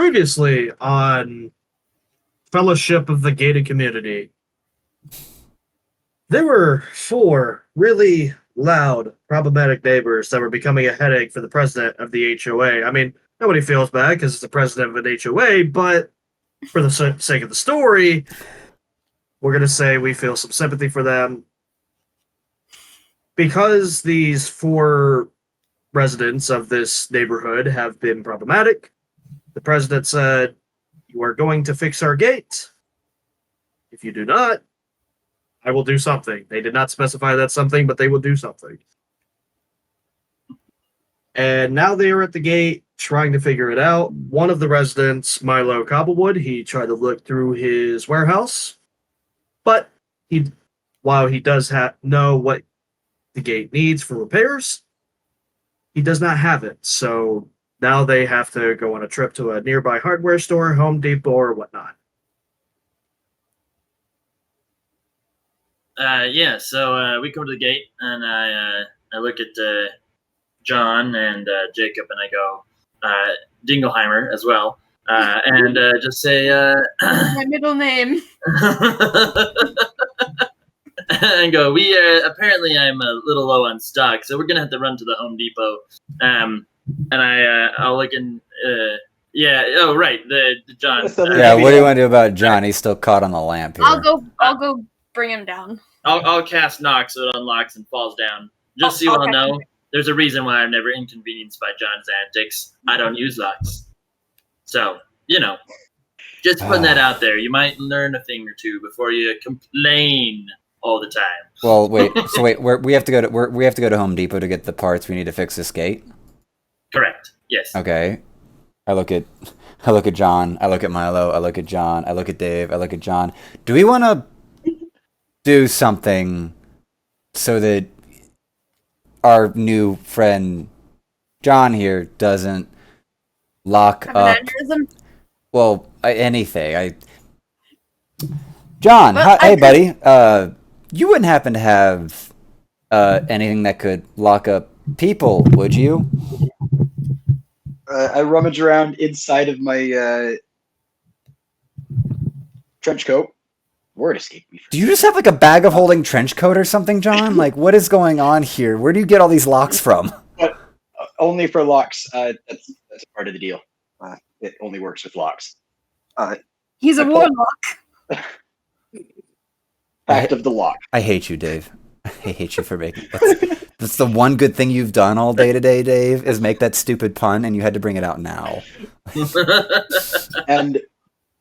Previously on Fellowship of the Gated Community, there were 4 really loud, problematic neighbors that were becoming a headache for the president of the HOA. I mean, nobody feels bad because it's the president of an HOA, but for the sake of the story, we're going to say we feel some sympathy for them. Because these 4 residents of this neighborhood have been problematic, the president said, "You are going to fix our gate. If you do not, I will do something." They did not specify that something, but they will do something. And now they are at the gate trying to figure it out. One of the residents, Milo Cobblewood, he tried to look through his warehouse, but while he does know what the gate needs for repairs, he does not have it. So now they have to go on a trip to a nearby hardware store, Home Depot, or whatnot. So we come to the gate, and I look at John and Jacob, and I go, Dingleheimer as well, and just say, my middle name. And go, apparently I'm a little low on stock, so we're going to have to run to the Home Depot. And I'll look in, the John. What do you want to do about John? He's still caught on the lamp here. I'll go bring him down. I'll cast knock so it unlocks and falls down. Just so you all know, there's a reason why I'm never inconvenienced by John's antics. I don't use locks. So, just putting that out there. You might learn a thing or two before you complain all the time. Well, wait. So we have to go to Home Depot to get the parts we need to fix this gate. Correct. Yes. Okay. I look at John. I look at Milo. I look at John. I look at Dave. I look at John. Do we want to do something so that our new friend John here doesn't lock up? Well, anything. John, hey buddy. You wouldn't happen to have anything that could lock up people, would you? I rummage around inside of my trench coat. Word escaped me. Do you just have like a bag of holding trench coat or something, John? Like, what is going on here? Where do you get all these locks from? But only for locks. That's part of the deal. It only works with locks. He's a warlock. Fact of the lock. I hate you, Dave. I hate you for making that's the one good thing you've done all day today, Dave, is make that stupid pun, and you had to bring it out now. And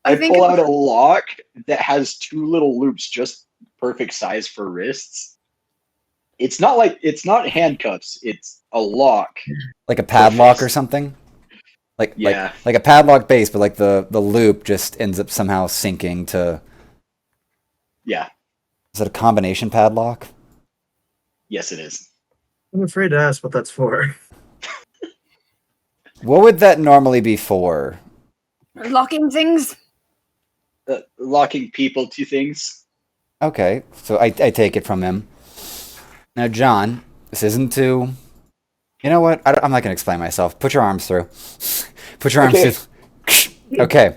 I pull out a lock that has 2 little loops, just perfect size for wrists. It's not handcuffs. It's a lock, like a padlock or something. Like a padlock base, but like the loop just ends up somehow sinking to. Yeah. Is it a combination padlock? Yes, it is. I'm afraid to ask what that's for. What would that normally be for? Locking things. Locking people to things. Okay, so I take it from him. Now, John, this isn't to... You know what? I'm not going to explain myself. Put your arms through. Put your arms through. Okay.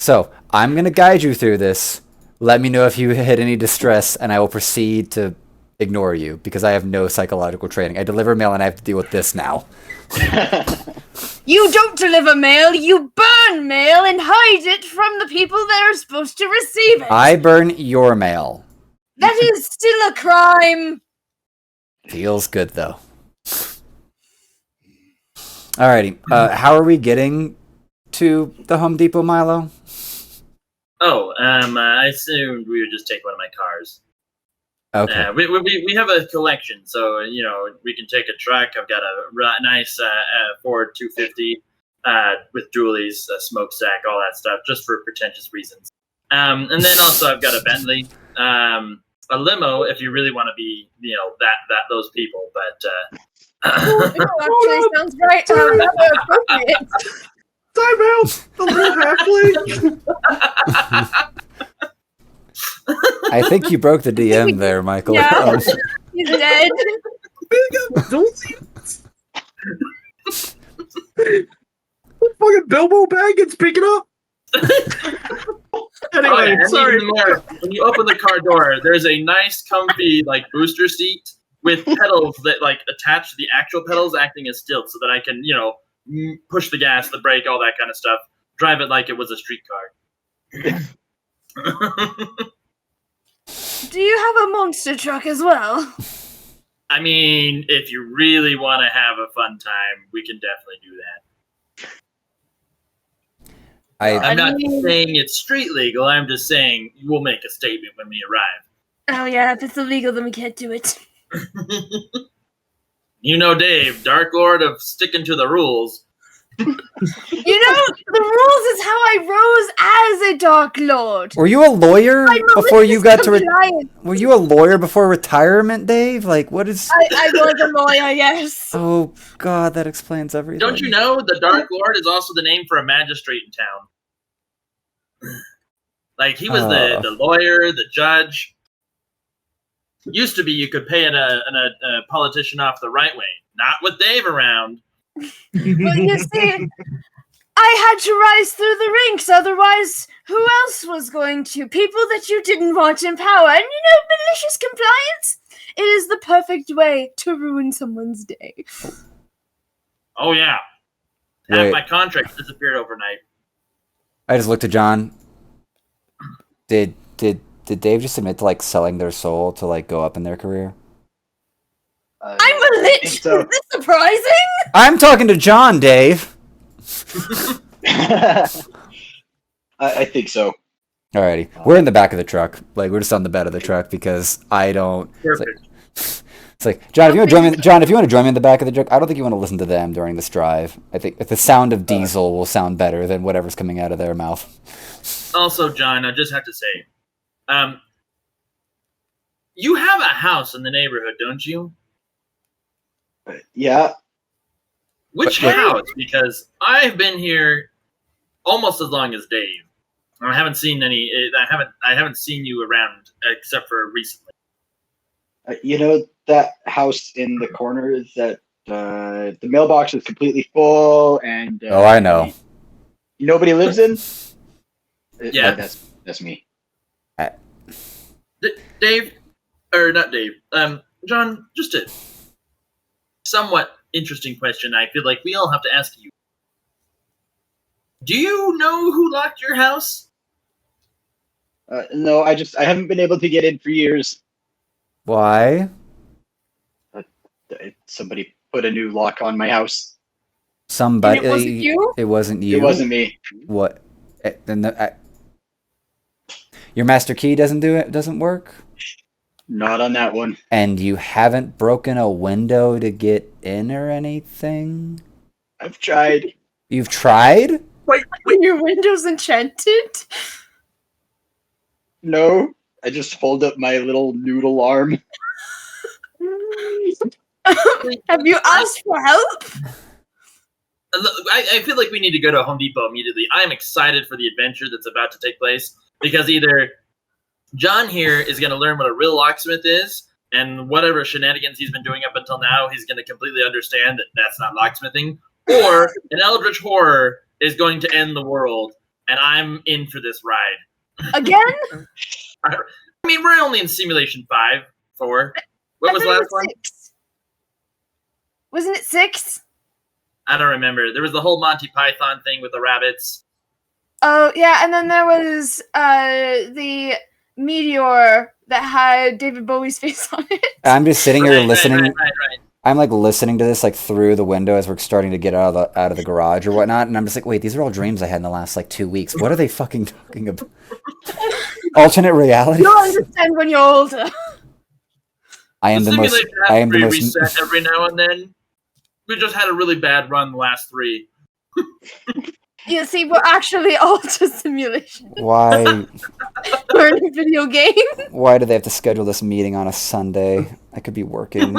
So, I'm going to guide you through this. Let me know if you hit any distress, and I will proceed to ignore you, because I have no psychological training. I deliver mail, and I have to deal with this now. You don't deliver mail, you burn mail and hide it from the people that are supposed to receive it. I burn your mail. That is still a crime. Feels good, though. Alrighty, how are we getting to the Home Depot, Milo? I assumed we would just take one of my cars. Okay. We have a collection, so we can take a truck. I've got a nice Ford 250 with dualies, a smokestack, all that stuff, just for pretentious reasons. And then also I've got a Bentley, a limo if you really want to be, those people. But actually sounds right. Appropriate. Time out! The little halfling! I think you broke the DM there, Michael. Yeah, he's dead. What fucking Bilbo Baggins pick it up. Anyway, Oh, yeah, and sorry. even more, when you open the car door, there's a nice, comfy like booster seat with pedals that like attach to the actual pedals, acting as stilts, so that I can push the gas, the brake, all that kind of stuff. Drive it like it was a street car. Do you have a monster truck as well? I mean, if you really want to have a fun time, we can definitely do that. I'm not saying it's street legal. I'm just saying we'll make a statement when we arrive. Oh yeah, if it's illegal, then we can't do it. You know, Dave, Dark Lord of sticking to the rules. You know, the rules is how I rose as a Dark Lord. Were you a lawyer before you got to? compliant. Were you a lawyer before retirement, Dave? Like, what is? I was a lawyer, yes. Oh God, that explains everything. Don't you know the Dark Lord is also the name for a magistrate in town? Like, he was the lawyer, the judge. Used to be you could pay a politician off the right way. Not with Dave around. But you see, I had to rise through the ranks, otherwise who else was going to? People that you didn't want in power. And malicious compliance? It is the perfect way to ruin someone's day. Oh, yeah. Half Wait. my contract disappeared overnight. I just looked at John. Did Dave just admit to like selling their soul to like go up in their career? I'm a lich! so. Is this surprising? I'm talking to John, Dave. I think so. Alrighty, we're in the back of the truck. Like, we're just on the bed of the truck because I don't. Perfect. It's like John, if you want to join me. John, if you want to join me in the back of the truck, I don't think you want to listen to them during this drive. I think the sound of diesel will sound better than whatever's coming out of their mouth. Also, John, I just have to say, you have a house in the neighborhood, don't you? Yeah. Which house? Because I've been here almost as long as Dave. I haven't seen any. I haven't seen you around except for recently. You know that house in the corner that the mailbox is completely full and Oh, I know. Nobody lives in? Yeah. That's me. Dave, or not Dave. John, just a somewhat interesting question. I feel like we all have to ask you. Do you know who locked your house? No, I haven't been able to get in for years. Why? Somebody put a new lock on my house. Somebody. And it wasn't you? It wasn't you. It wasn't me. What? Then your master key doesn't work? Not on that one. And you haven't broken a window to get in or anything? I've tried. You've tried? Wait. Your window's enchanted? No, I just hold up my little noodle arm. Have you asked for help? I feel like we need to go to Home Depot immediately. I'm excited for the adventure that's about to take place because either John here is going to learn what a real locksmith is, and whatever shenanigans he's been doing up until now, he's going to completely understand that that's not locksmithing, or an eldritch horror is going to end the world, and I'm in for this ride. Again? I mean, we're only in Simulation 4. What was the last one? 6. Wasn't it 6? I don't remember. There was the whole Monty Python thing with the rabbits. Oh, yeah, and then there was the meteor that had David Bowie's face on it. I'm just sitting here listening. Right. I'm like listening to this like through the window as we're starting to get out of the garage or whatnot, and I'm just like, wait, these are all dreams I had in the last like 2 weeks. What are they fucking talking about? Alternate reality? You'll understand when you're older. I am the most. I am the most. Reset every now and then. We just had a really bad run the last 3. You see, we're actually all just simulation. Why? We're in a video game. Why do they have to schedule this meeting on a Sunday? I could be working.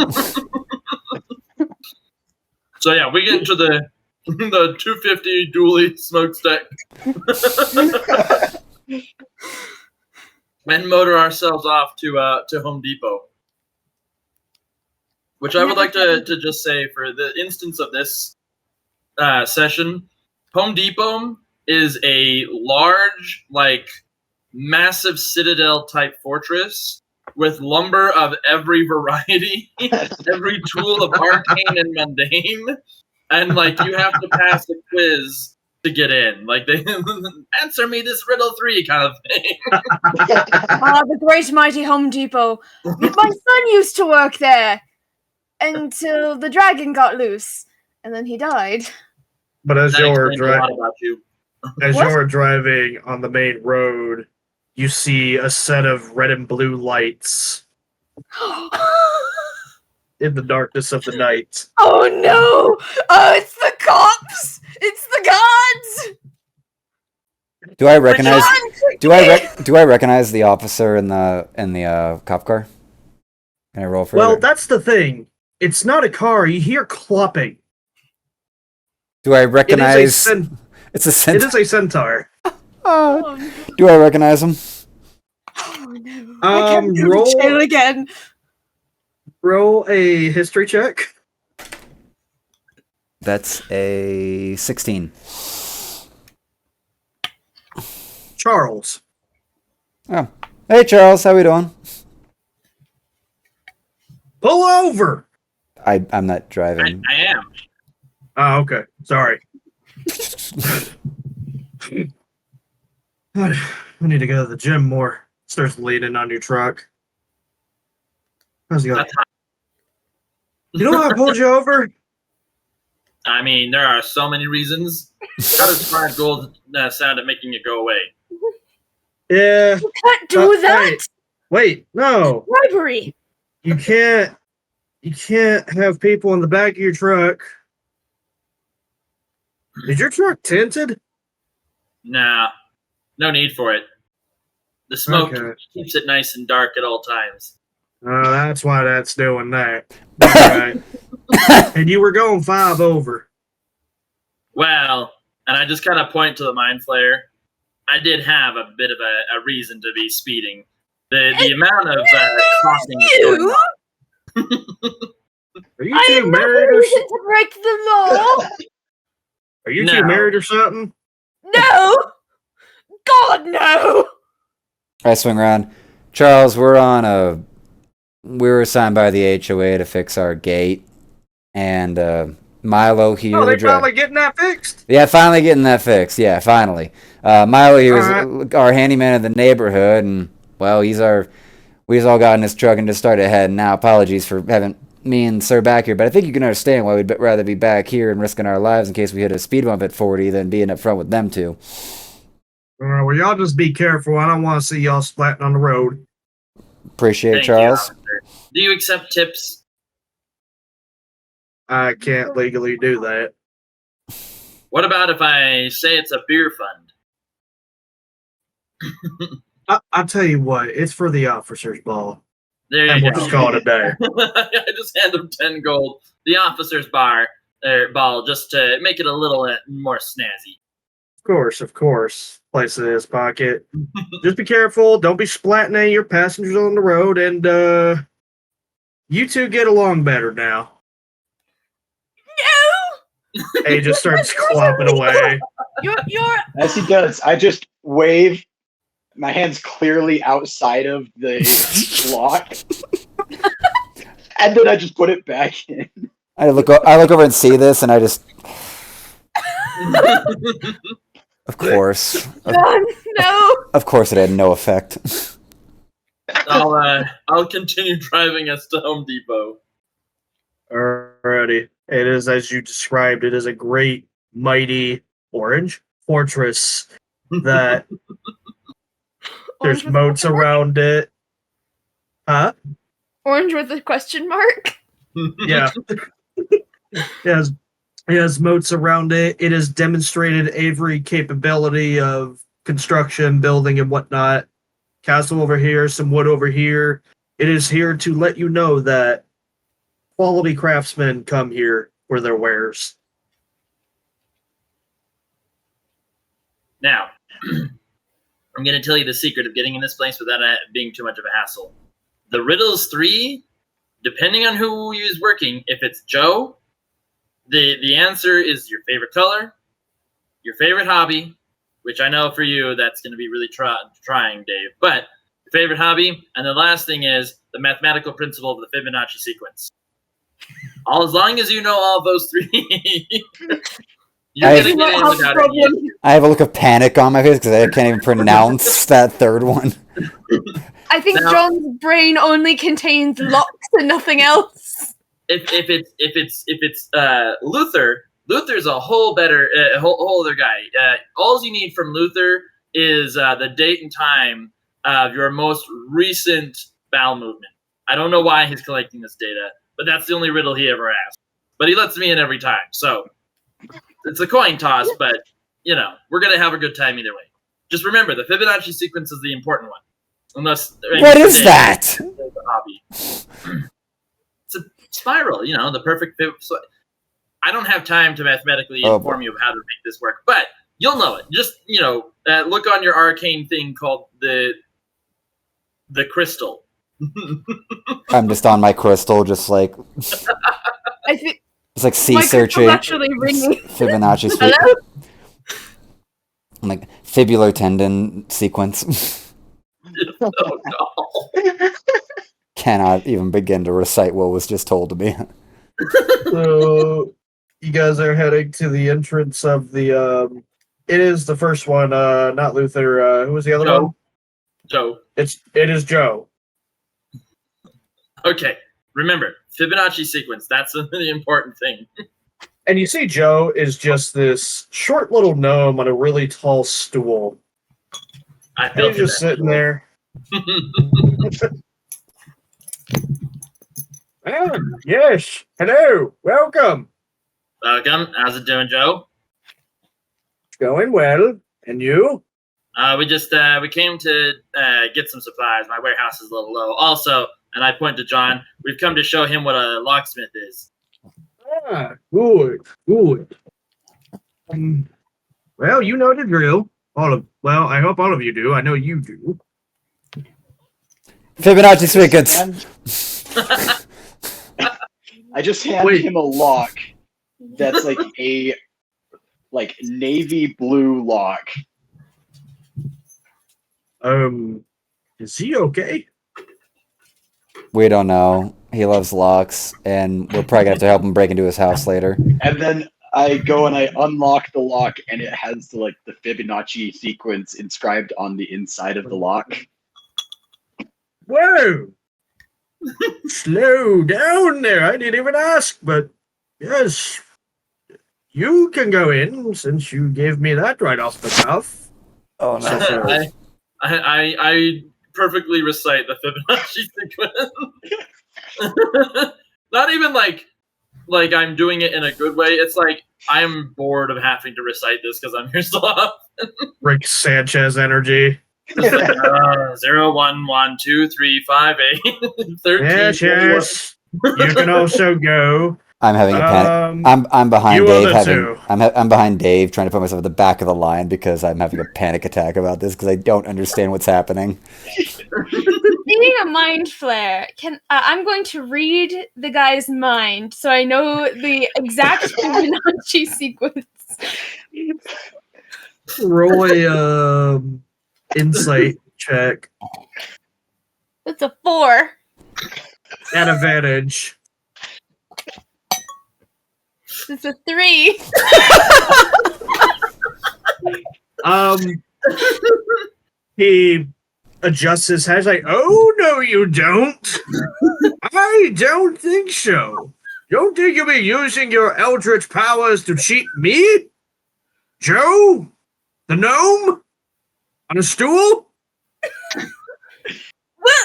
So yeah, we get into the 250 dually smokestack and motor ourselves off to Home Depot. Which I would like to just say for the instance of this session, Home Depot is a large, like, massive citadel-type fortress with lumber of every variety, every tool of arcane and mundane, and, like, you have to pass a quiz to get in. Like, they answer me this riddle 3 kind of thing. The great mighty Home Depot. My son used to work there until the dragon got loose, and then he died. But as That you're explains a lot about you. you're driving on the main road, you see a set of red and blue lights in the darkness of the night. Oh no! Oh, it's the cops! It's the gods! Do I recognize? John, Do I recognize the officer in the cop car? Can I roll for Well, it? that's the thing. It's not a car. You hear clopping. Do I It is recognize? a It's a it centaur. is a centaur. Oh no! Do I recognize him? Oh no! I can't go roll- to jail again. Roll a history check. That's a 16. Charles. Oh, hey Charles, how we doing? Pull over! I'm not driving. I am. Oh, okay. Sorry. I need to go to the gym more. Starts leaning on your truck. How's it going? That's You know why I pulled you over? I mean, there are so many reasons. How does fried gold sound at making it go away? Yeah. You can't do that! Wait, no. Bribery! You can't have people in the back of your truck. Is your truck tinted? Nah, no need for it. The smoke Okay. keeps it nice and dark at all times. That's why that's doing that. Right. And you were going 5 over. Well, and I just kind of point to the mind flayer. I did have a bit of a reason to be speeding. The amount of crossing. You? Are you I two am not married or reason to break the law! are you No. two married or something? No! God, no! I swing around. Charles, we were assigned by the HOA to fix our gate, and Milo here. Oh, the they driver. finally getting that fixed? Yeah, finally getting that fixed. Yeah, finally. Milo here is Alright. our handyman of the neighborhood, and well, we just all got in his truck and just started heading now. Apologies for having me and Sir back here, but I think you can understand why we'd rather be back here and risking our lives in case we hit a speed bump at 40 than being up front with them two. Well, y'all just be careful. I don't want to see y'all splatting on the road. Appreciate it, Thank you, Charles. officer. Do you accept tips? I can't legally do that. What about if I say it's a beer fund? I'll tell you what, it's for the officer's ball. There And you we'll go. just call it a day. I just hand him 10 gold. The officer's ball, just to make it a little more snazzy. Of course. Place it in his pocket. Just be careful. Don't be splatting at your passengers on the road. And you two get along better now. No! And he just starts clopping away. You're As he does, I just wave. My hand's clearly outside of the lock, and then I just put it back in. I look over and see this, and I just, of course, John, no! of course, it had no effect. I'll continue driving us to Home Depot. Alrighty. It is as you described. It is a great, mighty orange fortress that there's Orange with a moats question mark? around it. Huh? Orange with a question mark? Yeah. it has moats around it. It has demonstrated every capability of construction, building, and whatnot. Castle over here, some wood over here. It is here to let you know that quality craftsmen come here for their wares. Now, I'm going to tell you the secret of getting in this place without it being too much of a hassle. The riddles 3, depending on who is working, if it's Joe, the answer is your favorite color. your favorite hobby, which I know for you that's going to be really trying, Dave. But your favorite hobby, and the last thing is the mathematical principle of the Fibonacci sequence. As long as you know all of those three, you're going to get in without any issue. I have a look of panic on my face because I can't even pronounce that third one. I think John's brain only contains locks and nothing else. If it's Luther's a whole other guy. All you need from Luther is the date and time of your most recent bowel movement. I don't know why he's collecting this data, but that's the only riddle he ever asked. But he lets me in every time, so it's a coin toss. But we're gonna have a good time either way. Just remember, the Fibonacci sequence is the important one. What is that? The hobby. It's a spiral, the perfect. So I don't have time to mathematically inform you of how to make this work, but you'll know it. Just look on your arcane thing called the crystal. I'm just on my crystal, just like I think it's like C my searching actually ringing. Fibonacci sequence. Hello? I'm like fibular tendon sequence. Oh no! Cannot even begin to recite what was just told to me. So you guys are heading to the entrance of the. It is the first one. Not Luther. Who was the other Joe. one? Joe. It is Joe. Okay. Remember, Fibonacci sequence. That's the important thing. And you see Joe is just this short little gnome on a really tall stool. I He's feel just sitting there. Oh, yes. Hello. Welcome. Welcome. How's it doing, Joe? Going well. And you? We came to get some supplies. My warehouse is a little low. Also, and I point to John, we've come to show him what a locksmith is. Ah, good. Well, you know the drill. I hope all of you do. I know you do. Fibonacci sequence. I just handed him a lock that's like a navy blue lock. Is he okay? We don't know. He loves locks, and we're probably gonna have to help him break into his house later. And then I go and I unlock the lock, and it has the Fibonacci sequence inscribed on the inside of the lock. Whoa! Slow down there. I didn't even ask, but yes, you can go in since you gave me that right off the cuff. Oh no! I perfectly recite the Fibonacci sequence. Not even like I'm doing it in a good way. It's like I'm bored of having to recite this because I'm here so often. Rick Sanchez energy. 0, 1, 1, 2, 3, 5, 8, 13. Yes. You can also go. I'm having a panic. I'm behind you Dave. other two. I'm behind Dave, trying to put myself at the back of the line because I'm having a panic attack about this because I don't understand what's happening. Being a mind flare, I'm going to read the guy's mind so I know the exact Fibonacci sequence. Roll a insight check That's a 4. at advantage. It's a 3. He adjusts his head like, oh, no, you don't. I don't think so. Don't think you'll be using your eldritch powers to cheat me? Joe? The gnome? On a stool? Well,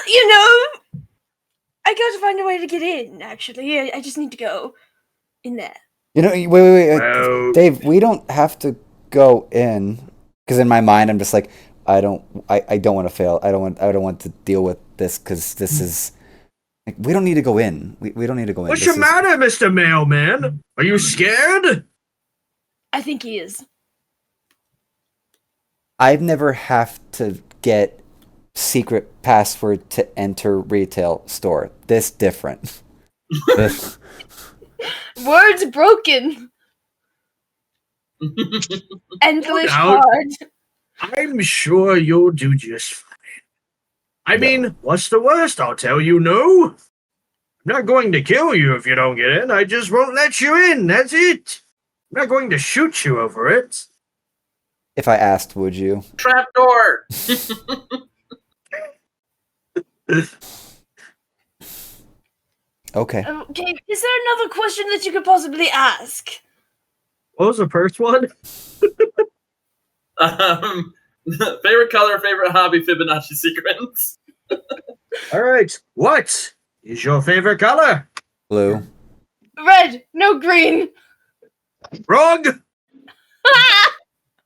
I got to find a way to get in, actually. I just need to go in there. Wait. Well, Dave, we don't have to go in because in my mind I'm just like I don't want to fail. I don't want to deal with this because this is we don't need to go in. We don't need to go in. What's your matter, Mr. Mailman? Are you scared? I think he is. I've never have to get secret password to enter retail store. This different. Words broken. Endless doubt. hard. I'm sure you'll do just fine. I mean, what's the worst? I'll tell you no. I'm not going to kill you if you don't get in. I just won't let you in. That's it. I'm not going to shoot you over it. If I asked, would you? Trapdoor. Okay. Okay, is there another question that you could possibly ask? What was the first one? Favorite color, favorite hobby, Fibonacci sequence. All right. What is your favorite color? Blue. Red, no green. Wrong.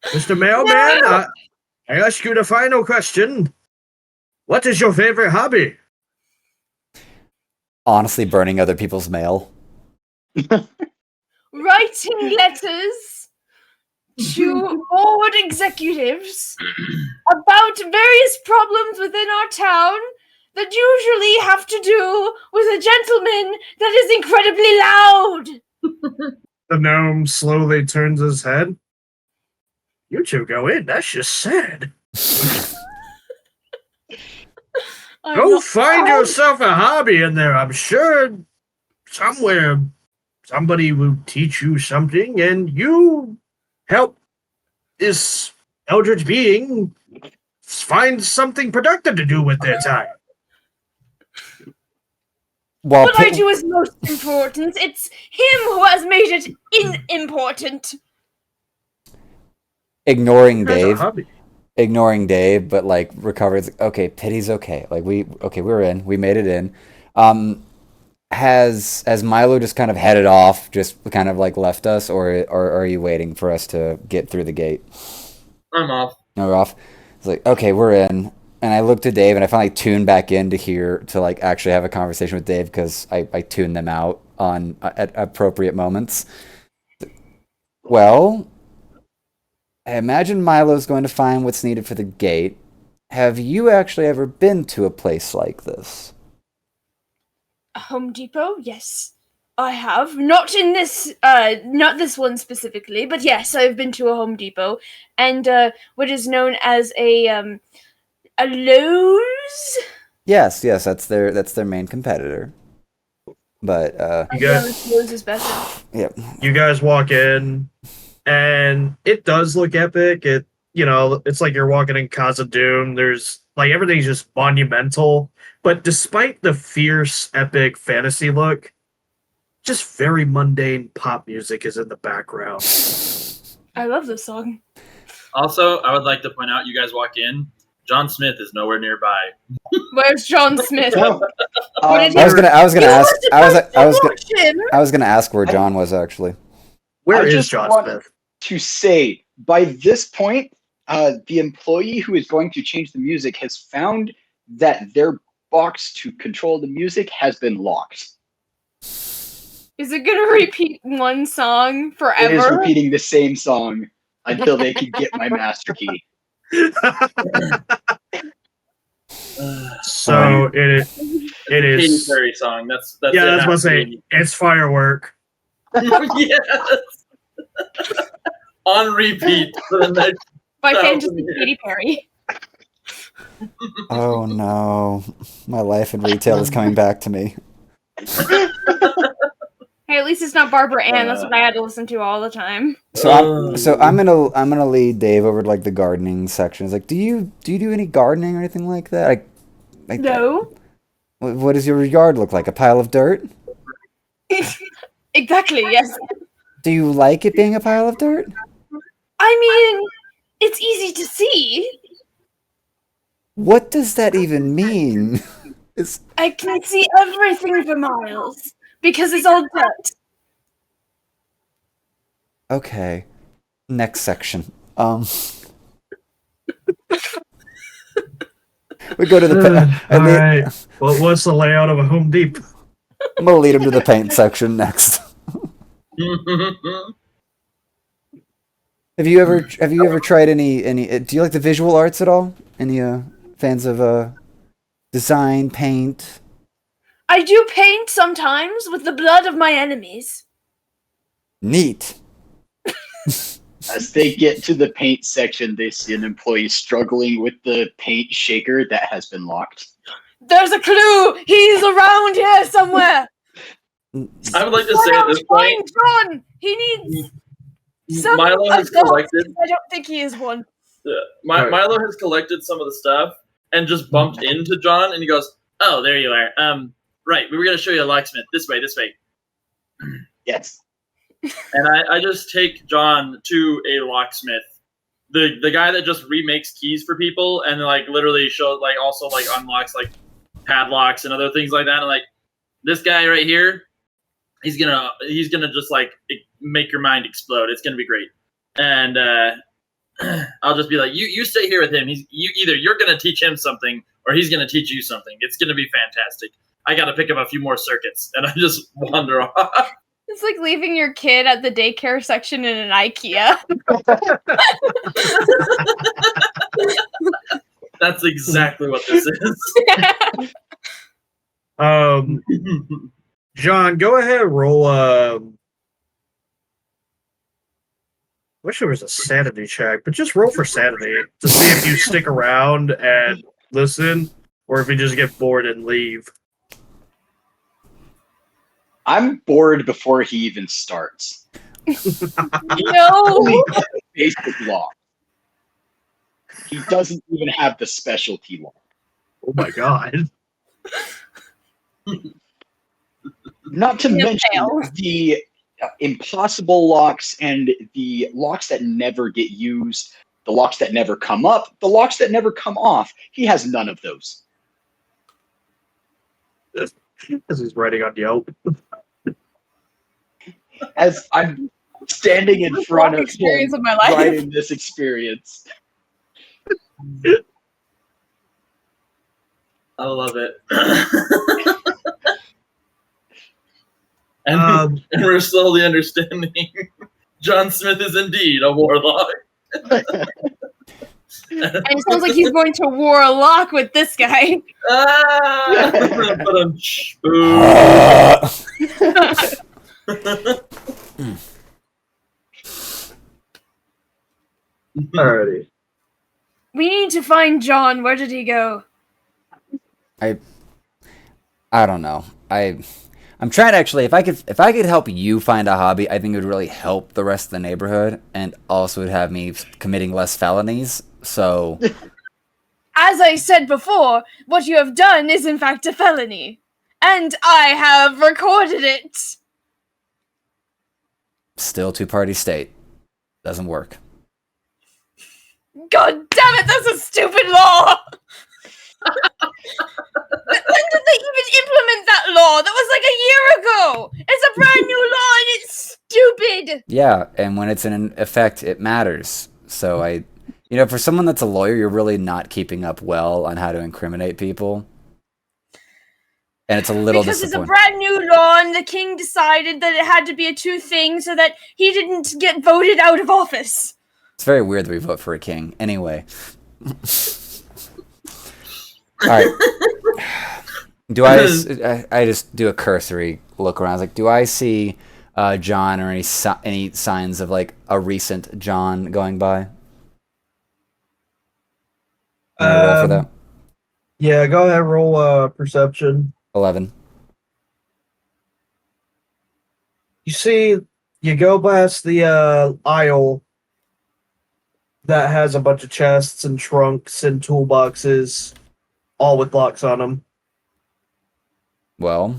Mr. Mailman, I ask you the final question. What is your favorite hobby? Honestly, burning other people's mail. Writing letters to board executives about various problems within our town that usually have to do with a gentleman that is incredibly loud. The gnome slowly turns his head. You two go in. That's just sad. Go find yourself a hobby in there. I'm sure somewhere somebody will teach you something and you help this eldritch being find something productive to do with their time. While What I do is most important. It's him who has made it unimportant. ignoring That's a Dave. hobby. Ignoring Dave, but like recovers. Okay, pity's okay. Like we're in. We made it in. Has Milo just kind of headed off, just kind of like left us, or are you waiting for us to get through the gate? I'm off. No, we're off. It's like, okay, we're in. And I looked at Dave, and I finally tuned back in to like actually have a conversation with Dave, because I tuned them out on at appropriate moments. Well, I imagine Milo's going to find what's needed for the gate. Have you actually ever been to a place like this? A Home Depot? Yes, I have. Not in this, not this one specifically, but yes, I've been to a Home Depot, and what is known as a Lowe's. Yes, that's their main competitor. But Lowe's is better. yeah, You guys walk in, and it does look epic. It's like you're walking in Casa Doom. There's like everything's just monumental. But despite the fierce, epic fantasy look, just very mundane pop music is in the background. I love this song. Also, I would like to point out, you guys walk in, John Smith is nowhere nearby. Where's John Smith? No. What did I was him. gonna ask where John was actually. Where I is just John want Smith? to say, by this point, the employee who is going to change the music has found that their box to control the music has been locked. Is it gonna repeat one song forever? It is repeating the same song until they can get my master key. So it Katy is. Perry song. That's Yeah, that's what I it say. It's firework. yes. On repeat for the next. By Oh, Fantasy yeah. Katy Perry. Oh no, my life in retail is coming back to me. Hey, at least it's not Barbara Ann. That's what I had to listen to all the time. So I'm gonna lead Dave over to like the gardening section. It's like, do you do any gardening or anything like that? Like No. what does your yard look like? A pile of dirt? Exactly, yes. Do you like it being a pile of dirt? I mean, it's easy to see. What does that even mean? I can see everything for miles because it's all dirt. Okay. Next section. We go to the All right. Well, what's the layout of a Home Depot? I'm gonna lead him to the paint section next. Have you ever tried any? Do you like the visual arts at all? Any fans of design, paint? I do paint sometimes with the blood of my enemies. Neat. As they get to the paint section, they see an employee struggling with the paint shaker that has been locked. There's a clue! He's around here somewhere! I would like to say at this point, Find John! He needs some Milo has adult. collected. I don't think he is one. Milo has collected some of the stuff and just bumped into John, and he goes, "Oh, there you are. Right, we were gonna show you a locksmith. This way, this way." Yes. And I just take John to a locksmith, the guy that just remakes keys for people and like literally shows like also like unlocks like padlocks and other things like that. And like this guy right here, he's gonna just like make your mind explode. It's gonna be great. And I'll just be like, you stay here with him. You're gonna teach him something or he's gonna teach you something. It's gonna be fantastic. I gotta pick up a few more circuits, and I just wander off. It's like leaving your kid at the daycare section in an IKEA. That's exactly what this is. John, go ahead and roll. Wish there was a sanity check, but just roll for sanity to see if you stick around and listen, or if you just get bored and leave. I'm bored before he even starts. No! Basic law. He doesn't even have the specialty law. Oh my god. Not to mention fails. the impossible locks and the locks that never get used, the locks that never come up, the locks that never come off. He has none of those. As he's writing on Yelp. As I'm standing in front of him, Experience of my life. writing this experience. I love it. And we're slowly understanding John Smith is indeed a warlock. And it sounds like he's going to warlock with this guy. Alrighty. We need to find John. Where did he go? I don't know. I'm trying to actually, if I could help you find a hobby, I think it would really help the rest of the neighborhood, and also would have me committing less felonies. So, As I said before, what you have done is in fact a felony. And I have recorded it. still two-party state. Doesn't work. God damn it, that's a stupid law! When did they even implement that law? That was like a year ago! It's a brand new law and it's stupid! Yeah, and when it's in effect, it matters. So for someone that's a lawyer, you're really not keeping up well on how to incriminate people. And it's a little Because it's a disappointing. brand new law and the king decided that it had to be a two thing so that he didn't get voted out of office. It's very weird that we vote for a king. Anyway. Alright. I just do a cursory look around. I was like, do I see John or any signs of like a recent John going by? Roll for that. Yeah, go ahead, roll perception. 11. You see, you go past the aisle that has a bunch of chests and trunks and toolboxes, all with locks on them. Well,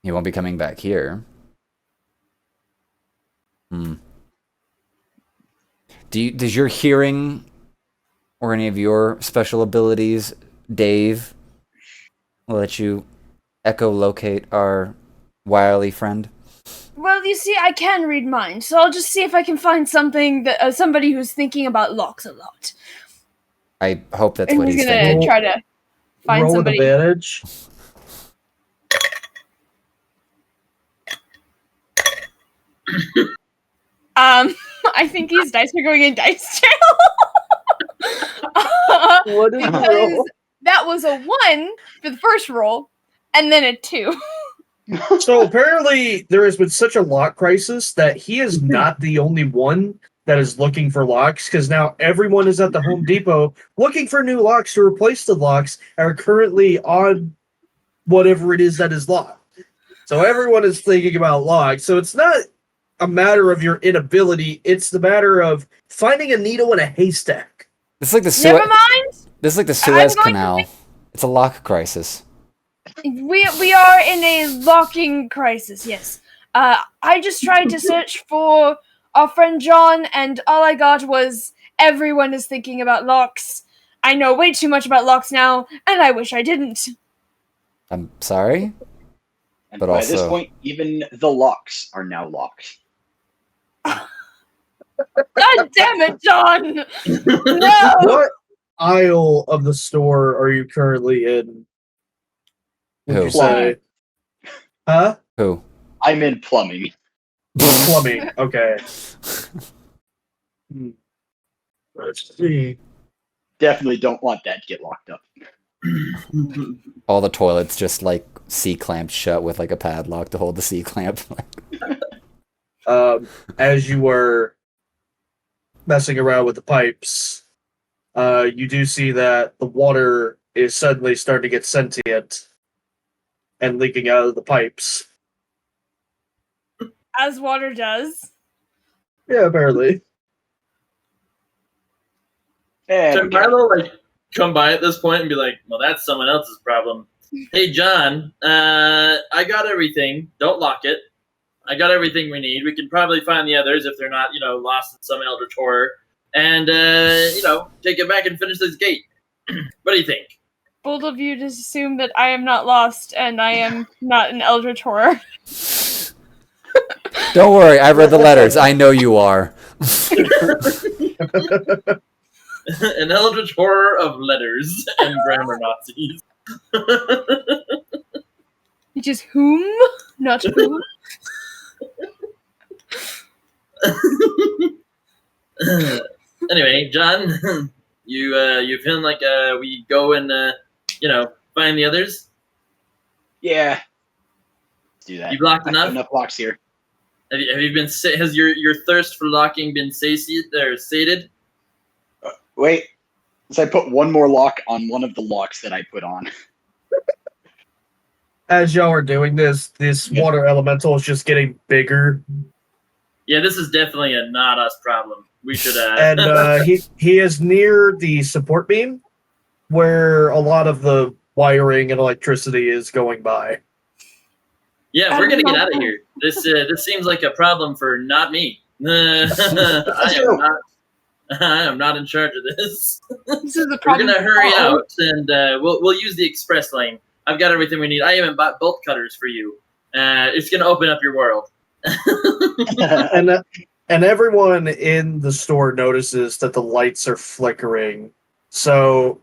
he won't be coming back here. Does your hearing or any of your special abilities, Dave, let you echolocate our wily friend? Well, you see, I can read minds, so I'll just see if I can find something that somebody who's thinking about locks a lot. I hope that's And what he's he's gonna thinking. try to find Roll somebody. with advantage. I think these dice are going in dice jail. What is Because that was a 1 for the first roll, and then a 2. So apparently there has been such a lock crisis that he is not the only one that is looking for locks, because now everyone is at the Home Depot looking for new locks to replace the locks that are currently on whatever it is that is locked. So everyone is thinking about locks. So it's not a matter of your inability, it's the matter of finding a needle in a haystack. It's like the Never mind. This is like the Suez going to Canal. It's a lock crisis. We are in a locking crisis. Yes. I just tried to search for our friend John, and all I got was everyone is thinking about locks. I know way too much about locks now, and I wish I didn't. I'm sorry. And But by this also- point, even the locks are now locked. God damn it, John! No. What aisle of the store are you currently in? Would Who? you say? Huh? Who? I'm in plumbing. Plumbing. Okay. Let's see. Definitely don't want that to get locked up. All the toilets just like C-clamped shut with like a padlock to hold the C-clamp. As you were messing around with the pipes, you do see that the water is suddenly starting to get sentient and leaking out of the pipes. As water does. Yeah, apparently. Can And Milo like come by at this point and be like, "Well, that's someone else's problem." Hey, John, I got everything. Don't lock it. I got everything we need. We can probably find the others if they're not, lost in some eldritch horror, and take it back and finish this gate. What do you think? Bold of you to assume that I am not lost and I am not an eldritch horror. Don't worry, I read the letters. I know you are. An eldritch horror of letters and grammar Nazis. Which is whom, not who. Anyway, John, you feeling like we go and find the others? yeah, let's do that. You've locked I have enough. enough locks here. Have you been? Has your thirst for locking been sated? Wait, so I put one more lock on one of the locks that I put on. As y'all are doing this Yeah. water elemental is just getting bigger, Yeah, this is definitely a not us problem. We should. and he is near the support beam, where a lot of the wiring and electricity is going by. Yeah, we're gonna get out of here. This seems like a problem for not me. I am not in charge of this. This is the We're problem. gonna hurry out, and we'll use the express lane. I've got everything we need. I even bought bolt cutters for you. It's gonna open up your world. And everyone in the store notices that the lights are flickering. So,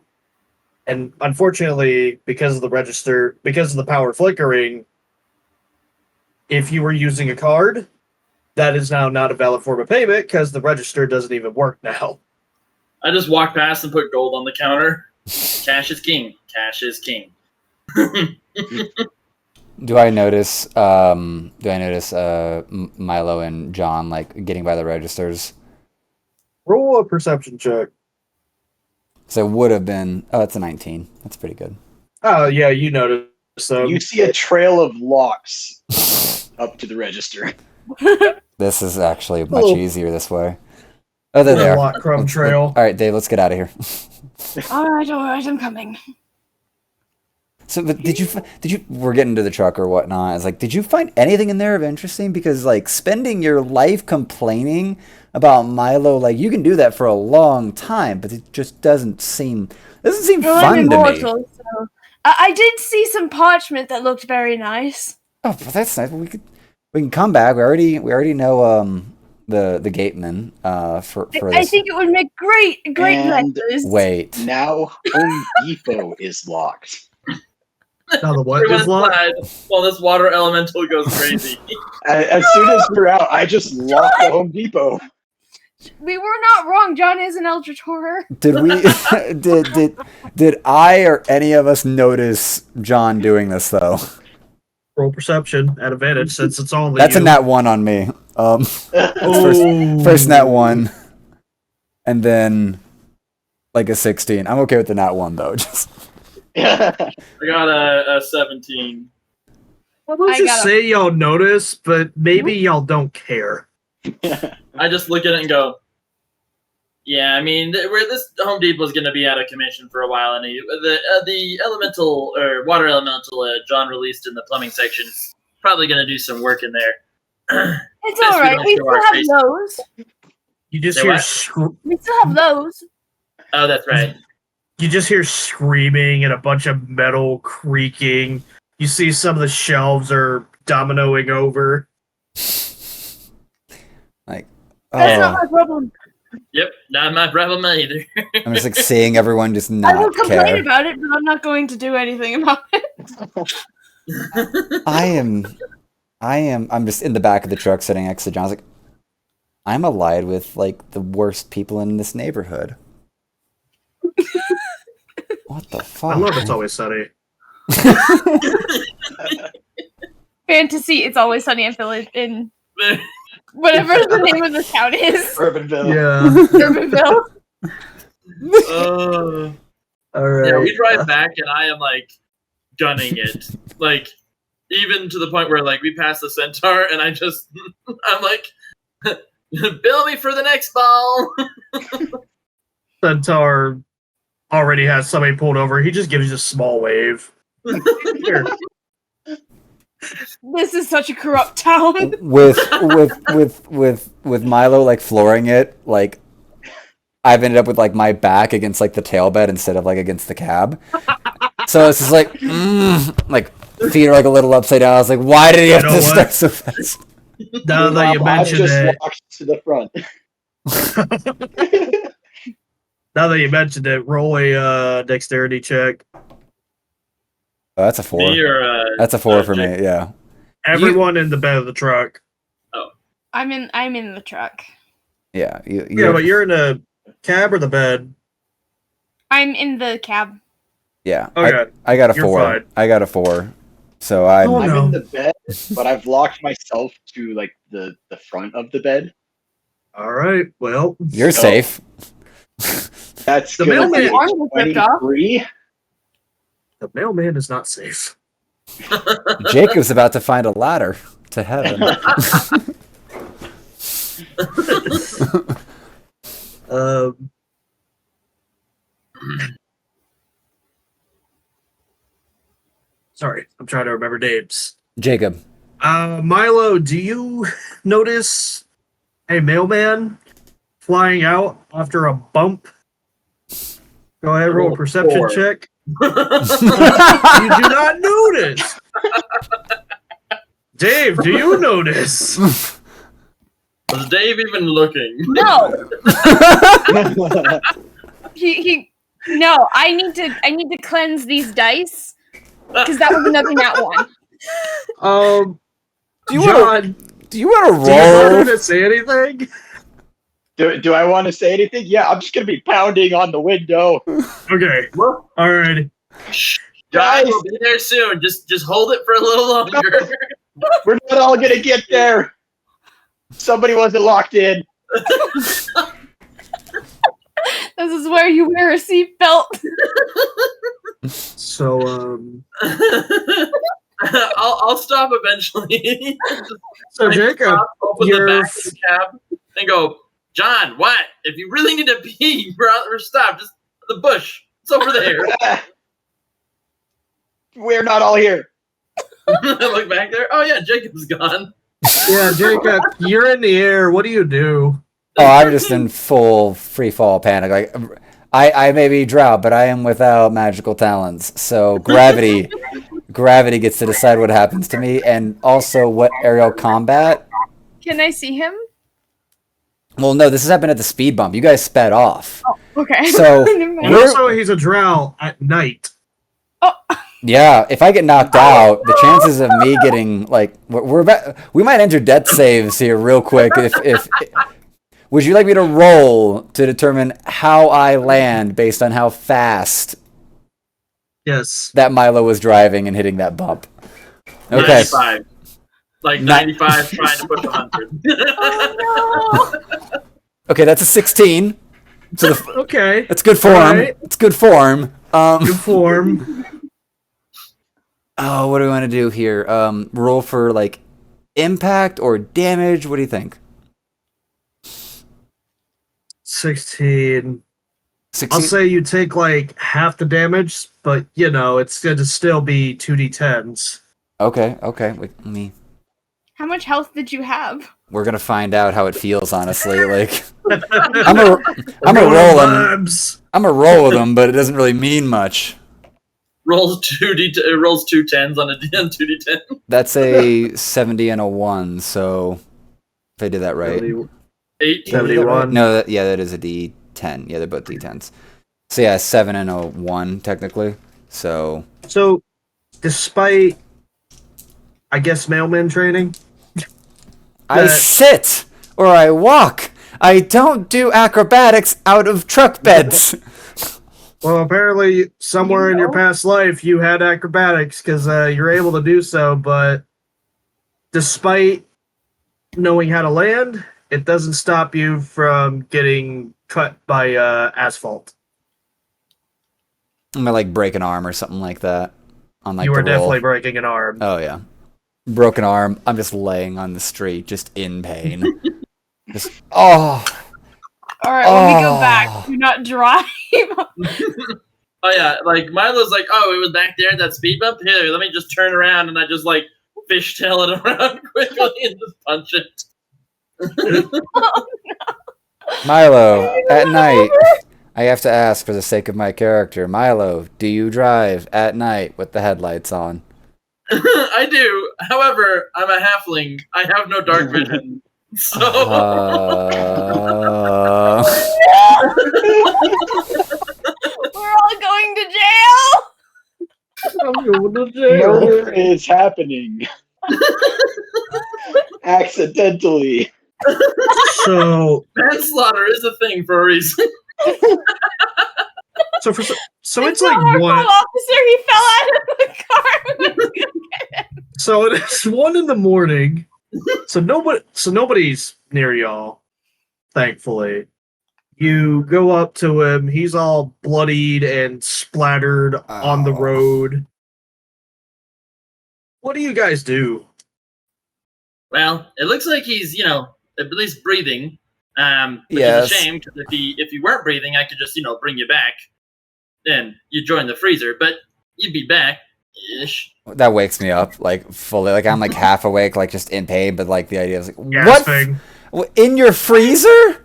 and unfortunately, because of the power flickering, if you were using a card, that is now not a valid form of payment because the register doesn't even work now. I just walk past and put gold on the counter. Cash is king. Cash is king. Do I notice Milo and John like getting by the registers? Roll a perception check. So it would have been. Oh, it's a 19. That's pretty good. Oh, yeah, you notice. So You see a trail of locks up to the register. This is actually much Little- easier this way. Oh, there they little are. lock crumb Let's- trail. All right, Dave, let's get out of here. All right, I'm coming. So, but we're getting to the truck or whatnot. It's like, did you find anything in there of interesting? Because like spending your life complaining about Milo, like you can do that for a long time, but it just doesn't seem Well, I'm fun to me. immortal, so I did see some parchment that looked very nice. Oh, but that's nice. We can come back. We already know the gateman for I this. think it would make great And letters. Wait. Now Home Depot is locked. Now the what Everyone is locked? inside while this water elemental goes crazy. As soon as we're out, I just lock the Home Depot. We were not wrong. John is an eldritch horror. Did we did I or any of us notice John doing this though? Roll perception at advantage since it's only That's you. a nat 1 on me. Oh. First nat 1, and then like a 16. I'm okay with the nat 1 though. Just I got a 17. Well, let's I just got say y'all notice, but maybe y'all don't care. I just look at it and go, yeah, I mean, this Home Depot is going to be out of commission for a while, and the elemental or water elemental John released in the plumbing section is probably going to do some work in there. It's Best all we right. don't We show still our have face. those. You just Say hear what? We still have those. Oh, that's right. you just hear screaming and a bunch of metal creaking. You see some of the shelves are dominoing over. like, That's not oh, my problem. Yep, not my problem either. I'm just like seeing everyone just I will not complain care. about it, but I'm not going to do anything about it. I'm just in the back of the truck sitting next to John. I was like, I'm allied with like the worst people in this neighborhood. What the fuck? I love It's Always Sunny. Fantasy, It's Always Sunny in Philly, in whatever the name of the town is. Bourbonville. Yeah. Uh, All right. yeah, we drive back, and I am like gunning it, like even to the point where like we pass the Centaur, and I'm like, bill me for the next ball. Centaur already has somebody pulled over. He just gives you a small wave. Here. This is such a corrupt town. with Milo like flooring it, like I've ended up with like my back against like the tail bed instead of like against the cab. So it's just like feet are like a little upside down. I was like, why did he have to start so fast? Now that you mention just it, walked to the front. now that you mentioned it, roll a dexterity check. Oh, that's a 4. Me or, That's a 4 for Jake? me. Yeah. Everyone in the bed of the truck. I'm in the truck. Yeah. Yeah, but you're in a cab or the bed. I'm in the cab. Yeah. Okay. I got a You're 4. fine. I got a 4. So I'm. Oh, I'm no. in the bed, but I've locked myself to like the front of the bed. All right. Well, You're So- safe. That's The gonna mailman- be Arm was ripped off. 23. the mailman is not safe. Jacob's about to find a ladder to heaven. Sorry, I'm trying to remember names. Jacob. Milo, do you notice a mailman flying out after a bump? Go ahead, roll a perception 4. check. You do not notice. Dave, do you notice? Was Dave even looking? No, he. No, I need to cleanse these dice because that was another nat one. Do you John, want to do you want her roll? to say anything? Do I want to say anything? Yeah, I'm just gonna be pounding on the window. Okay. All right. Guys, we'll be there soon. Just hold it for a little longer. We're not all gonna get there. Somebody wasn't locked in. This is where you wear a seatbelt. So, I'll stop eventually. so Jacob, Open the you're back of the cab and go, John, what? If you really need to pee, we're stop. Just the bush. It's over there. We're not all here. I look back there. Oh yeah, Jacob's gone. yeah, Jacob, you're in the air. What do you do? Oh, I'm just in full free fall panic. Like I may be drowned, but I am without magical talents. So gravity gets to decide what happens to me, and also what aerial combat. Can I see him? Well, no, this has happened at the speed bump. You guys sped off. Okay. So Never mind. And also, he's a drow at night. yeah, if I get knocked out, the chances of me getting like we might enter death saves here real quick. If would you like me to roll to determine how I land based on how fast Yes. that Milo was driving and hitting that bump? Okay. 95. Like 95 trying to push 100. Oh Okay, that's a 16. So Okay. that's good form. Alright. It's good form. Good form. Oh, what do we want to do here? Roll for like impact or damage. What do you think? 16. 16. I'll say you take like half the damage, but you know, it's going to still be 2d10s. Okay. Wait, let me. How much health did you have? We're gonna find out how it feels. Honestly, like I'm a Rolling roll him. vibes. I'm a roll with him, but it doesn't really mean much. rolls 2 10s on a 2d10. That's a 70 and a 1. So if I did that right. 8. 71. No, that is a D10. Yeah, they're both D10s. So yeah, 7 and a 1 technically. So So, despite, I guess, mailman training, I sit or I walk. I don't do acrobatics out of truck beds. well, apparently somewhere in your past life you had acrobatics because you're able to do so, but despite knowing how to land, it doesn't stop you from getting cut by asphalt. I'm gonna like break an arm or something like that. On like You the are roll. definitely breaking an arm. Oh yeah, broken arm. I'm just laying on the street, just in pain. Just All right, when we go Oh. back, do not drive. Oh yeah, like Milo's like, oh, it was back there at that speed bump. Here, let me just turn around and I just like fishtail it around quickly and just punch it. Milo, at night. I have to ask for the sake of my character. Milo, do you drive at night with the headlights on? I do. However, I'm a halfling. I have no dark vision. So We're all going to jail. I'm going to jail. Murder is happening. Accidentally. So, manslaughter is a thing for a reason. so for so it's not like our one. fault, officer. He fell out of the car. So it is 1 in the morning. So nobody's near y'all. Thankfully, you go up to him. He's all bloodied and splattered on the Oh. road. What do you guys do? Well, it looks like he's, at least breathing. Which Yes. is a shame because if you weren't breathing, I could just, bring you back, and you join the freezer. But you'd be back ish. That wakes me up, like fully. Like I'm like half awake, like just in pain. But like the idea is like, Gasping. what? In your freezer?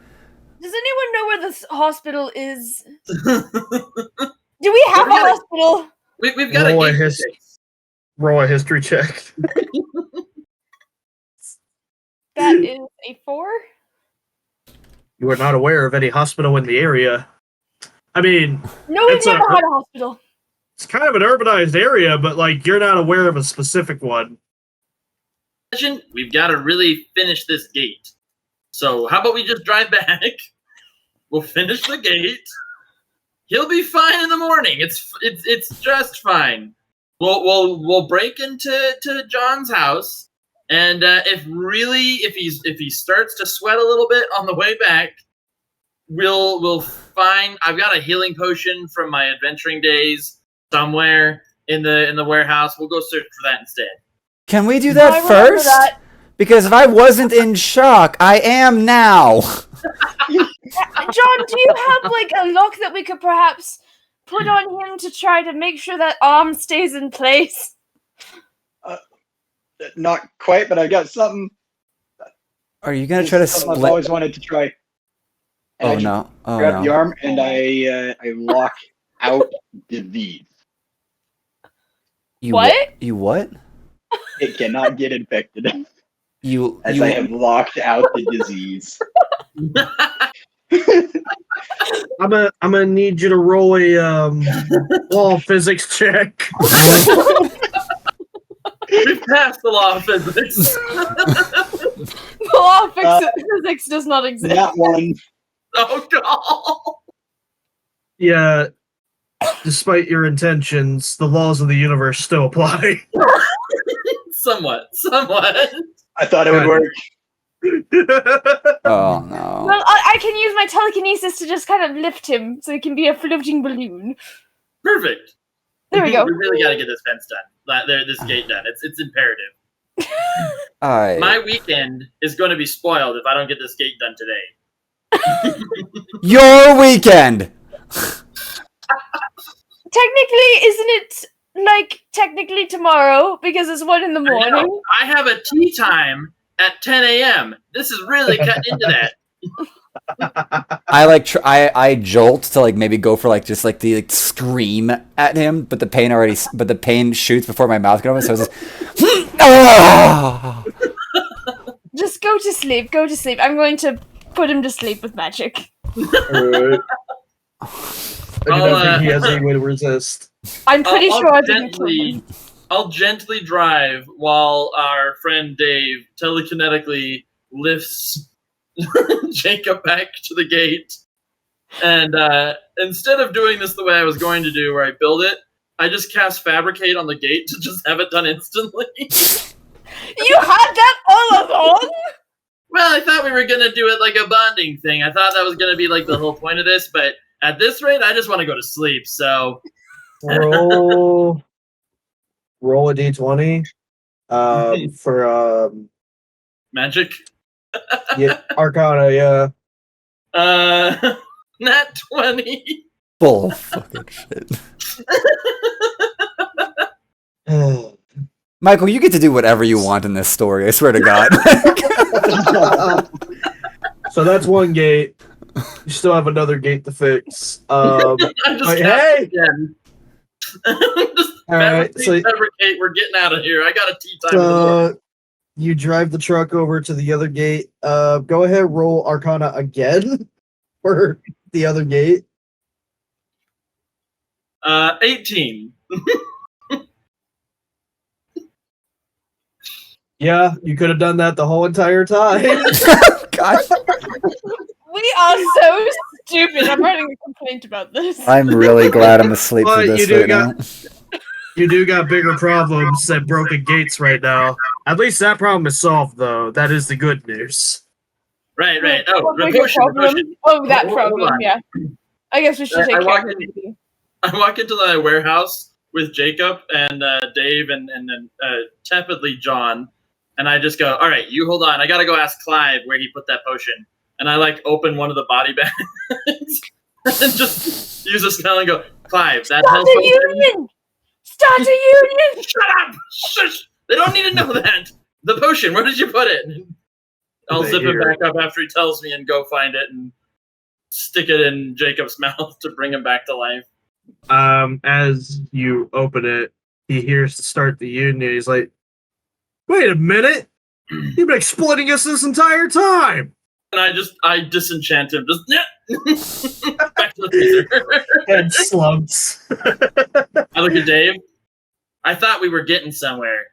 Does anyone know where this hospital is? Do we have a hospital? We've got Roll a a roll a history check. That is a 4. You are not aware of any hospital in the area. I mean, No, we've It's never a- had a hospital. it's kind of an urbanized area, but like you're not aware of a specific one. We've got to really finish this gate. So how about we just drive back? We'll finish the gate. He'll be fine in the morning. It's just fine. We'll break into John's house, and if he starts to sweat a little bit on the way back, we'll find. I've got a healing potion from my adventuring days somewhere in the warehouse. We'll go search for that instead. Can we do I that remember first? that. Because if I wasn't in shock, I am now. John, do you have like a lock that we could perhaps put on him to try to make sure that arm stays in place? Not quite, but I got something. Are you gonna try to something I've split? always wanted to try. And I Oh just no! Oh grab no! the arm and I lock out disease. You What? You what? It cannot get infected You as you I have locked out the disease. I'm gonna need you to roll a law of physics check. We've passed the law of physics. The law of physics does not exist. That one. Oh god. Yeah, despite your intentions, the laws of the universe still apply. Somewhat. I thought it would work. Oh no. Well, I can use my telekinesis to just kind of lift him so he can be a floating balloon. Perfect. There we go. We really got to get this fence done. This gate done. It's imperative. I My weekend is going to be spoiled if I don't get this gate done today. Your weekend. Technically, isn't it technically tomorrow because it's 1 in the morning? I have a tea time at 10 a.m. This is really cutting into that. I jolt to maybe go for the scream at him, but the pain shoots before my mouth can open, so it's just Just go to sleep. Go to sleep. I'm going to put him to sleep with magic. Alright. I don't think he has any way to resist. I'm pretty sure I didn't kill him. I'll gently drive while our friend Dave telekinetically lifts Jacob back to the gate. And instead of doing this the way I was going to do, where I build it, I just cast Fabricate on the gate to just have it done instantly. You had that all along? Well, I thought we were going to do it like a bonding thing. I thought that was going to be the whole point of this, but at this rate, I just want to go to sleep, so... Roll a d20 for Magic? Arcana, yeah. Nat 20. bull fucking shit. Michael, you get to do whatever you want in this story, I swear to God. So that's one gate. You still have another gate to fix. I'm just Hey! just Alright, so fabricate. We're getting out of here. I got a tea time. in the morning. you drive the truck over to the other gate. Go ahead, roll Arcana again for the other gate. 18. Yeah, you could have done that the whole entire time. God. We are so stupid. I'm writing a complaint about this. I'm really glad I'm asleep for But this you do right now. You do got bigger problems than broken gates right now. At least that problem is solved, though. That is the good news. Right. Oh, What the bigger potion. problem? Oh, that Hold problem, on. yeah. I guess we should take I care walk of in- it. I walk into the warehouse with Jacob and Dave and tepidly John, and I just go, all right, you hold on. I got to go ask Clive where he put that potion. And I open one of the body bags and just use a spell and go, Clive, that Start health a potion. union! Start a union! Shut up! Shush! They don't need to know that. The potion, where did you put it? And I'll zip it back up after he tells me and go find it and stick it in Jacob's mouth to bring him back to life. As you open it, he hears to start the union. He's like, wait a minute. You've been exploiting us this entire time. And I disenchant him. Just back to the freezer. And slumps. I look at Dave. I thought we were getting somewhere.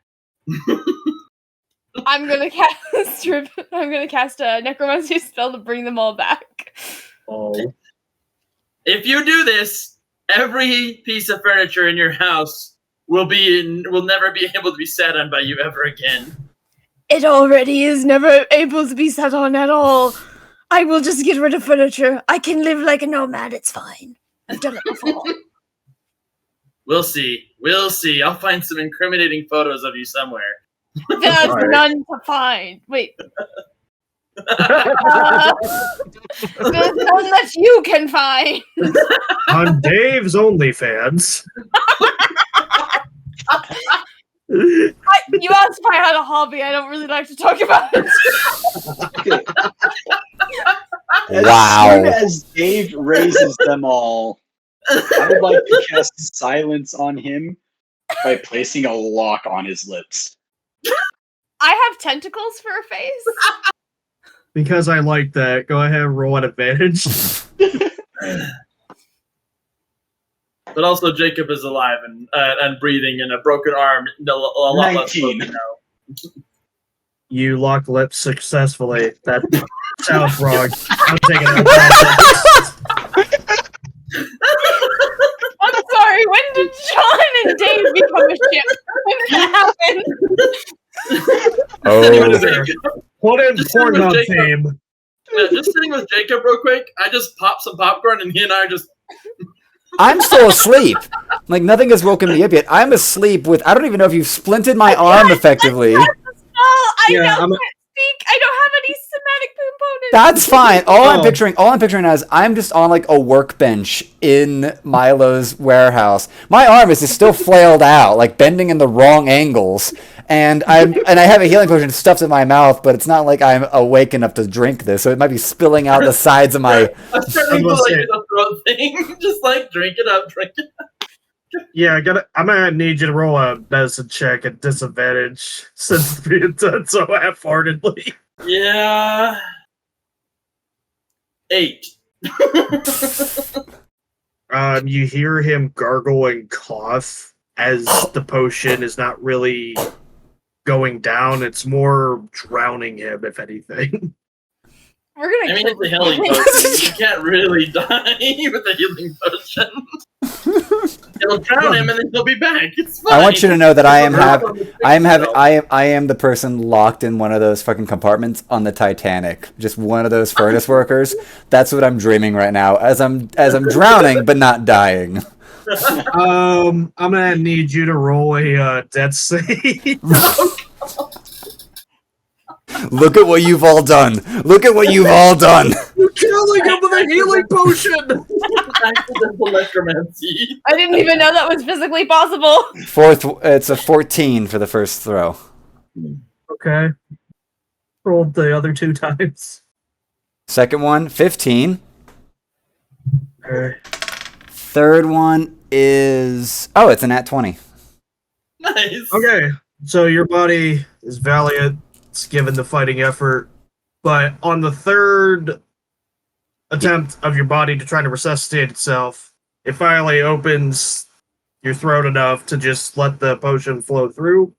I'm gonna cast a necromancy spell to bring them all back. Oh. If you do this, every piece of furniture in your house will never be able to be sat on by you ever again. It already is never able to be sat on at all. I will just get rid of furniture. I can live like a nomad, it's fine. I've done it before. We'll see. I'll find some incriminating photos of you somewhere. There's Alright. none to find. Wait. There's none that you can find. On Dave's OnlyFans. You asked if I had a hobby. I don't really like to talk about it. Wow. As soon as Dave raises them all, I would like to cast silence on him by placing a lock on his lips. I have tentacles for a face. Because I like that, go ahead and roll an advantage. But also, Jacob is alive and breathing, and a broken arm. A lot less 19. broken now. You lock lips successfully. That sounds wrong. I'm taking it. I'm sorry. When did John and Dave become a ship? When did that happen? Sitting Oh. with Jacob. Put in Just sitting with Pornhub Jacob. theme. Yeah, just sitting with Jacob real quick. I just popped some popcorn, and he and I are just. I'm still asleep. Like, nothing has woken me up yet. I'm asleep with, I don't even know if you've splinted my arm effectively. Oh, I Yeah, now I'm- can't speak. I don't have any somatic components. That's fine. All Oh. I'm picturing is I'm just on like a workbench in Milo's warehouse. My arm is just still flailed out, like bending in the wrong angles. And I have a healing potion stuffed in my mouth, but it's not like I'm awake enough to drink this, so it might be spilling out the sides of my. I'm starting I'm to gonna like say- the throat thing. Just like drink it up. Yeah, I'm gonna need you to roll a medicine check at disadvantage since it's being done so half-heartedly. Yeah. 8. You hear him gargle and cough as the potion is not really going down. It's more drowning him, if anything. We're gonna. I mean, kill it's a healing this. potion. You can't really die with a healing potion. It'll drown him, and then he'll be back. It's fine. I want you to know that I am It'll I am the person locked in one of those fucking compartments on the Titanic. Just one of those furnace workers. That's what I'm dreaming right now as I'm drowning but not dying. I'm gonna need you to roll a death save. Look at what you've all done. Look at what you've all done. You're killing him with a healing potion. accidental necromancy. I didn't even know that was physically possible. It's a 14 for the first throw. Okay. Rolled the other 2 times. Second one, 15. Okay. Third one is it's an at 20. Nice. Okay. So your body is valiant. It's given the fighting effort. But on the third attempt of your body to try to resuscitate itself, it finally opens your throat enough to just let the potion flow through.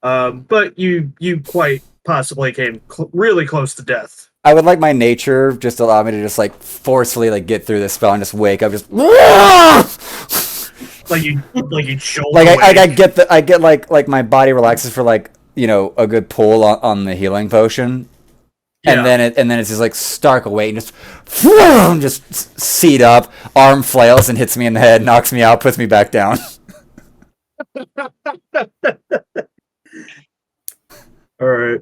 But you quite possibly came really close to death. I would like my nature just allow me to just like forcefully like get through this spell and just wake up just Like you shoulder like I wave. get like my body relaxes for like, you know, a good pull on the healing potion. Yeah. And then it's just like stark awake and just seat up, arm flails and hits me in the head, knocks me out, puts me back down. All right.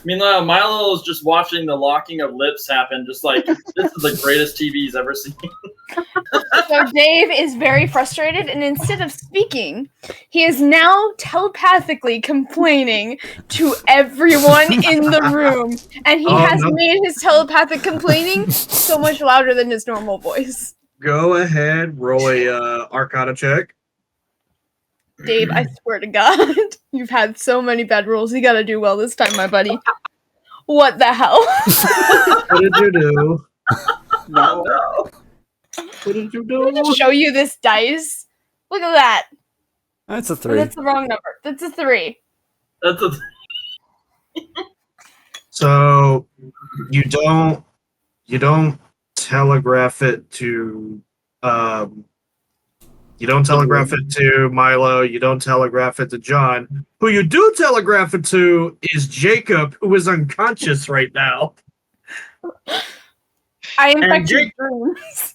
Meanwhile, Milo is just watching the locking of lips happen, just like, this is the greatest TV he's ever seen. So Dave is very frustrated, and instead of speaking, he is now telepathically complaining to everyone in the room. And he has made his telepathic complaining so much louder than his normal voice. Go ahead, roll a Arcana check. Dave, I swear to God, you've had so many bad rolls. You gotta do well this time, my buddy. What the hell? What did you do? No. What did you Let me do? just show you this dice. Look at that. That's a Oh, 3. that's the wrong number. That's a 3. That's a So you don't telegraph it to you don't telegraph it to Milo, you don't telegraph it to John. Who you do telegraph it to is Jacob, who is unconscious right now. I And infect your Jake- dreams.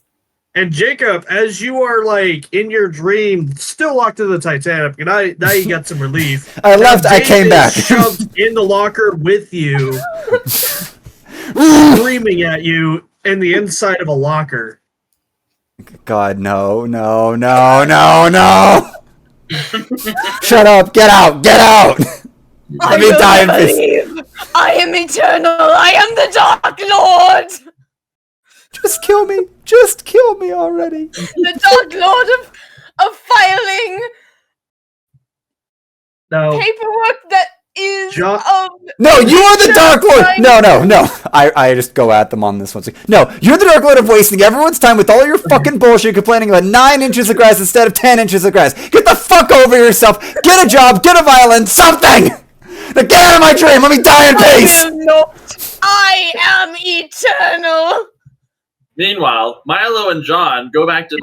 And Jacob, as you are like in your dream, still locked in the Titanic, and now you got some relief. I Now left, I Dave came is back. Shoved in the locker with you, screaming at you in the inside of a locker. God, no. Shut up, get out. Let me die in peace. Believe. I am eternal. I am the Dark Lord. Just kill me already. The Dark Lord of filing No, paperwork that is John- No, you are the Dark Lord! No. I just go at them on this one. No, you're the Dark Lord of wasting everyone's time with all your fucking bullshit complaining about 9 inches of grass instead of 10 inches of grass. Get the fuck over yourself! Get a job, get a violin, something! Now get out of my dream, let me die in peace! I am eternal. Meanwhile, Milo and John go back to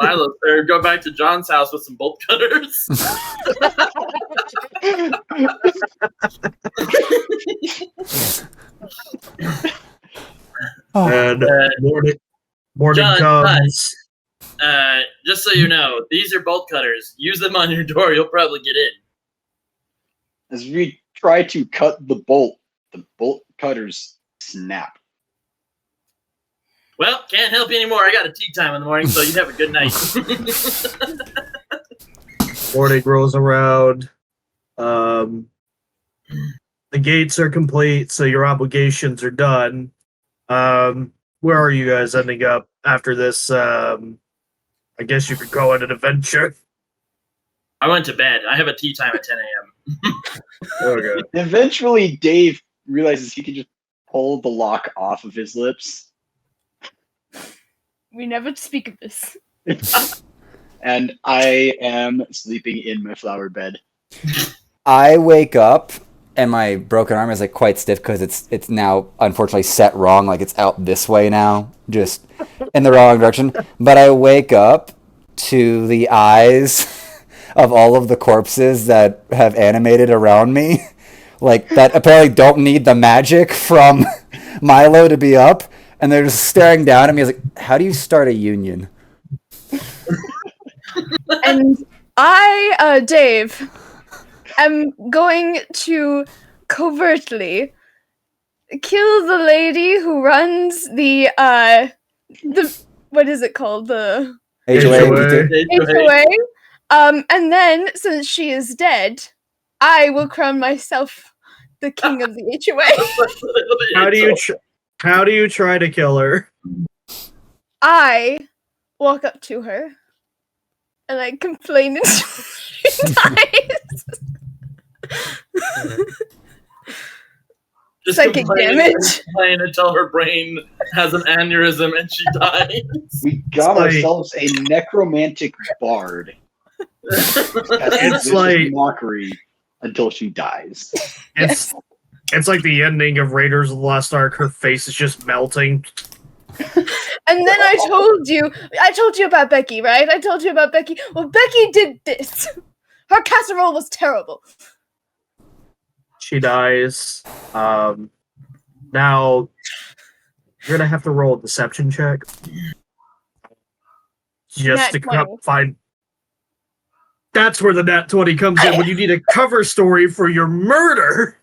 John's house with some bolt cutters. And morning John, comes. Just so you know, these are bolt cutters. Use them on your door. You'll probably get in. As we try to cut the bolt cutters snap. Well, can't help you anymore. I got a tea time in the morning, so you have a good night. Morning rolls around. The gates are complete, so your obligations are done. Where are you guys ending up after this? I guess you could call it an adventure. I went to bed. I have a tea time at 10 a.m. Okay. Eventually, Dave realizes he can just pull the lock off of his lips. We never speak of this. And I am sleeping in my flower bed. I wake up and my broken arm is like quite stiff because it's now unfortunately set wrong. Like it's out this way now, just in the wrong direction. But I wake up to the eyes of all of the corpses that have animated around me, like that apparently don't need the magic from Milo to be up. And they're just staring down at me. I was like, how do you start a union? And I, Dave, am going to covertly kill the lady who runs the what is it called? The HOA. HOA. And then, since she is dead, I will crown myself the king of the HOA. How do you try to kill her? I walk up to her and I complain until she dies. Just Psychic damage. Complain until her brain has an aneurysm and she dies. We got like- ourselves a necromantic bard. It's like mockery until she dies. It's like the ending of Raiders of the Lost Ark. Her face is just melting. And then I told you about Becky, right? I told you about Becky. Well, Becky did this. Her casserole was terrible. She dies. Now you're gonna have to roll a deception check just Nat to 20. find. That's where the nat 20 comes in when you need a cover story for your murder.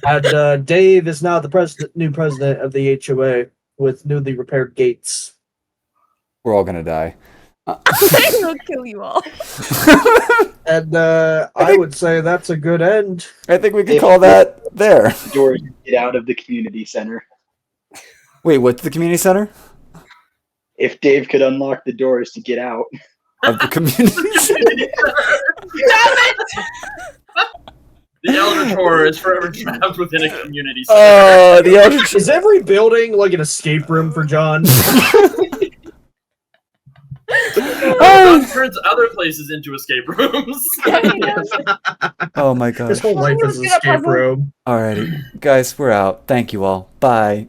And Dave is now the new president of the HOA with newly repaired gates. We're all gonna die. I will kill you all. And I would say that's a good end. I think we can call that there. Doors get out of the community center. Wait, what's the community center? If Dave could unlock the doors to get out. Of the community center. Damn it! The Elder Tour is forever trapped within a community center. Oh, the Elder Is every building like an escape room for John? John turns other places into escape rooms. Oh my gosh. His whole life is an escape room. Alrighty. Guys, we're out. Thank you all. Bye.